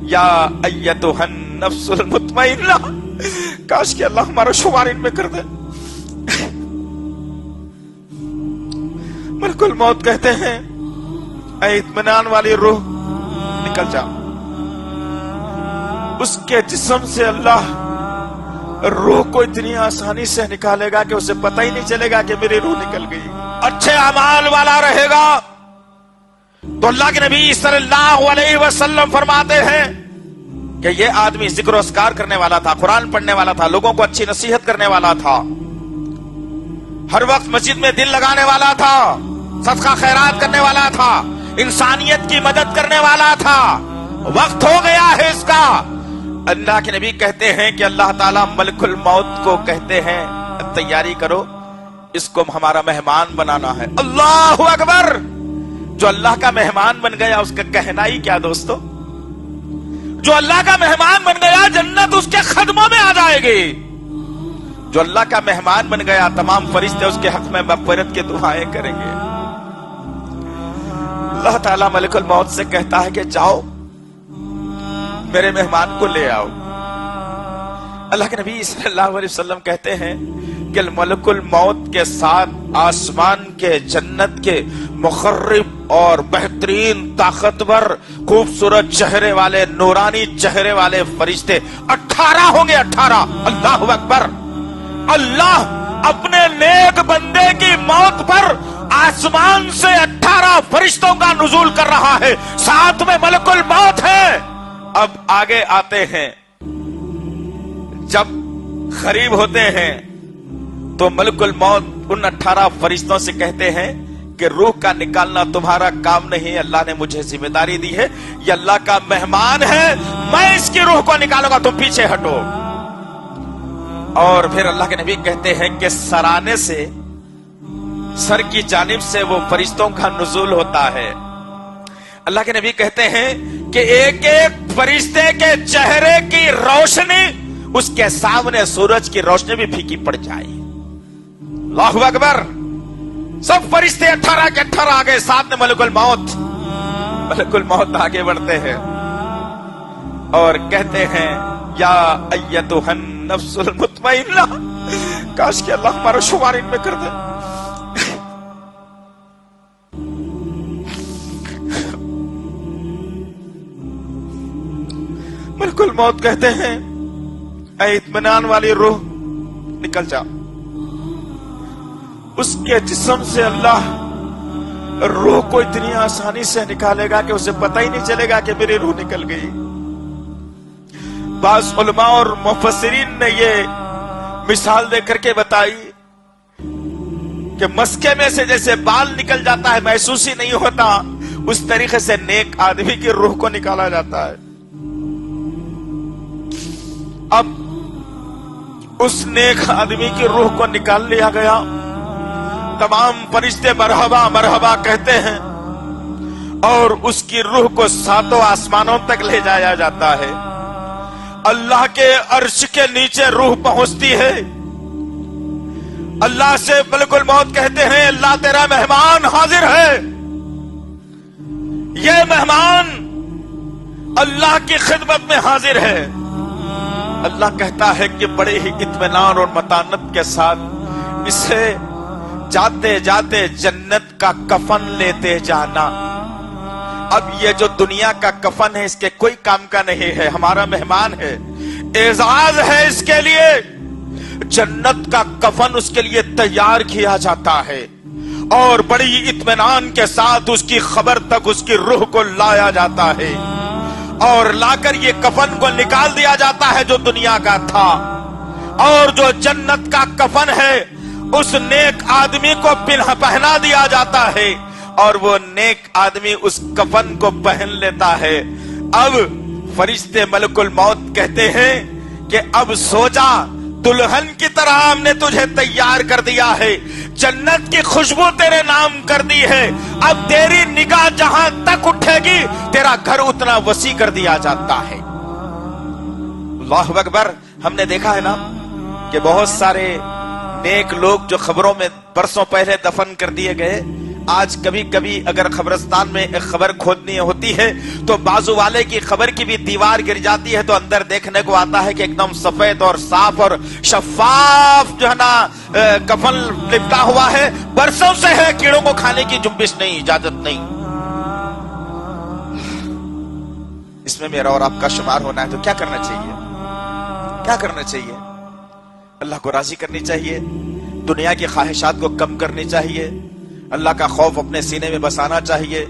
या अय्यतुहन नफ्सुल मुतमइन्ना, काश कि अल्लाह हमारा शुमार इनमें कर दे। मलकुल मौत कहते हैं, ऐ इत्मीनान वाली रूह निकल जा। उसके जिस्म से अल्लाह रूह को इतनी आसानी से निकालेगा कि उसे पता ही नहीं चलेगा कि मेरी रूह निकल गई। अच्छे अमाल वाला रहेगा तो अल्लाह के नबी सल्लल्लाहु अलैहि वसल्लम फरमाते हैं कि ये आदमी जिक्र अस्कार करने वाला था, कुरान पढ़ने वाला था, लोगों को अच्छी नसीहत करने वाला था, हर वक्त मस्जिद में दिल लगाने वाला था, सदका खैरात करने वाला था, इंसानियत की मदद करने वाला था। वक्त हो गया है इसका। अल्लाह के नबी कहते हैं कि अल्लाह ताला मलकुल मौत को कहते हैं, तैयारी करो, इसको हमारा मेहमान बनाना है। अल्लाहु अकबर। जो अल्लाह का मेहमान बन गया उसका कहना ही क्या दोस्तों। जो अल्लाह का मेहमान बन गया जन्नत उसके कदमों में आ जाएगी। जो अल्लाह का मेहमान बन गया तमाम फरिश्ते उसके हक में मग़फ़िरत की दुआएं करेंगे। अल्लाह ताला मलकुल मौत से कहता है कि जाओ मेरे मेहमान को ले आओ। अल्लाह के नबी सल्लल्लाहु अलैहि वसल्लम कहते हैं कि मलकुल मौत के साथ आसमान के जन्नत के मुखर्रिब और बेहतरीन ताकतवर खूबसूरत चेहरे वाले नूरानी चेहरे वाले फरिश्ते 18 होंगे। 18। अल्लाहु अकबर। अल्लाह अपने नेक बंदे की मौत पर आसमान से 18 फरिश्तों का नुज़ूल कर रहा है, साथ में मलकुल मौत है। अब आगे आते हैं, जब करीब होते हैं तो मलकुल मौत उन 18 फरिश्तों से कहते हैं कि रूह का निकालना तुम्हारा काम नहीं, अल्लाह ने मुझे जिम्मेदारी दी है, ये अल्लाह का मेहमान है, मैं इसकी रूह को निकालूंगा, तुम पीछे हटो। और फिर अल्लाह के नबी कहते हैं कि सराने से, सर की जानिब से वो फरिश्तों का नुज़ूल होता है। अल्लाह के नबी कहते हैं कि एक एक फरिश्ते के चेहरे की रोशनी उसके सामने सूरज की रोशनी भी फीकी पड़ जाए। अल्लाहु अकबर। सब फरिश्ते 18 के 18 आगे, साथ में मलकुल मौत। मलकुल मौत आगे बढ़ते हैं और कहते हैं, या अय्यतुहन नफ्सुल मुतमइन्ना, काश कि अल्लाह हमारा शुमार इनमें कर दे। मलकुल मौत कहते हैं, ऐ इत्मीनान वाली रूह निकल जा। उसके जिस्म से अल्लाह रूह को इतनी आसानी से निकालेगा कि उसे पता ही नहीं चलेगा कि मेरी रूह निकल गई। बाज़ उलमा और मुफस्सिरीन ने ये मिसाल देकर के बताई कि मस्के में से जैसे बाल निकल जाता है, महसूस ही नहीं होता, उस तरीके से नेक आदमी की रूह को निकाला जाता है। अब उस नेक आदमी की रूह को निकाल लिया गया। तमाम फरिश्ते मरहबा मरहबा कहते हैं और उसकी रूह को 7 आसमानों तक ले जाया जाता है। अल्लाह के अर्श के नीचे रूह पहुंचती है। अल्लाह से मलकुल मौत कहते हैं, अल्लाह तेरा मेहमान हाजिर है। ये मेहमान अल्लाह की खिदमत में हाजिर है। अल्लाह कहता है कि बड़े ही इत्मीनान और मतानत के साथ इसे जाते जाते जन्नत का कफन लेते जाना। अब ये जो दुनिया का कफन है इसके कोई काम का नहीं है, हमारा मेहमान है, एजाज है इसके लिए। जन्नत का कफन उसके लिए तैयार किया जाता है और बड़ी इत्मीनान के साथ उसकी खबर तक उसकी रूह को लाया जाता है और लाकर ये कफन को निकाल दिया जाता है जो दुनिया का था। और जो जन्नत का कफन है उस नेक आदमी को पहना दिया जाता है और वो नेक आदमी उस कफन को पहन लेता है। अब फरिश्ते मलकुल मौत कहते हैं कि अब सो जा, दुल्हन की तरह हमने तुझे तैयार कर दिया है, जन्नत की खुशबू तेरे नाम कर दी है, अब तेरी निगाह जहां तक उठेगी तेरा घर उतना वसी कर दिया जाता है। अल्लाहु अकबर। हमने देखा है ना कि बहुत सारे नेक लोग जो खबरों में बरसों पहले दफन कर दिए गए, آج کبھی کبھی اگر قبرستان میں ایک خبر کھودنی ہوتی ہے تو بازو والے کی خبر کی بھی دیوار گر جاتی ہے تو اندر دیکھنے کو آتا ہے کہ ایک دم سفید اور صاف اور شفاف جو ہے نا کفن لپٹا ہوا ہے، برسوں سے ہے، کیڑوں کو کھانے کی جنبش نہیں، اجازت نہیں۔ اس میں میرا اور آپ کا شمار ہونا ہے تو کیا کرنا چاہیے؟ کیا کرنا چاہیے؟ اللہ کو راضی کرنی چاہیے، دنیا کی خواہشات کو کم کرنی چاہیے، اللہ کا خوف اپنے سینے میں بسانا چاہیے،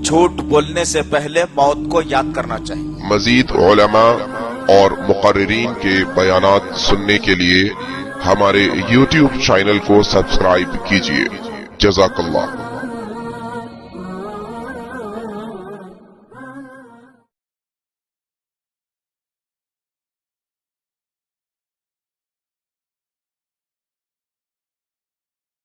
جھوٹ بولنے سے پہلے موت کو یاد کرنا چاہیے۔ مزید علماء اور مقررین کے بیانات سننے کے لیے ہمارے YouTube چینل کو سبسکرائب کیجیے۔ جزاک اللہ۔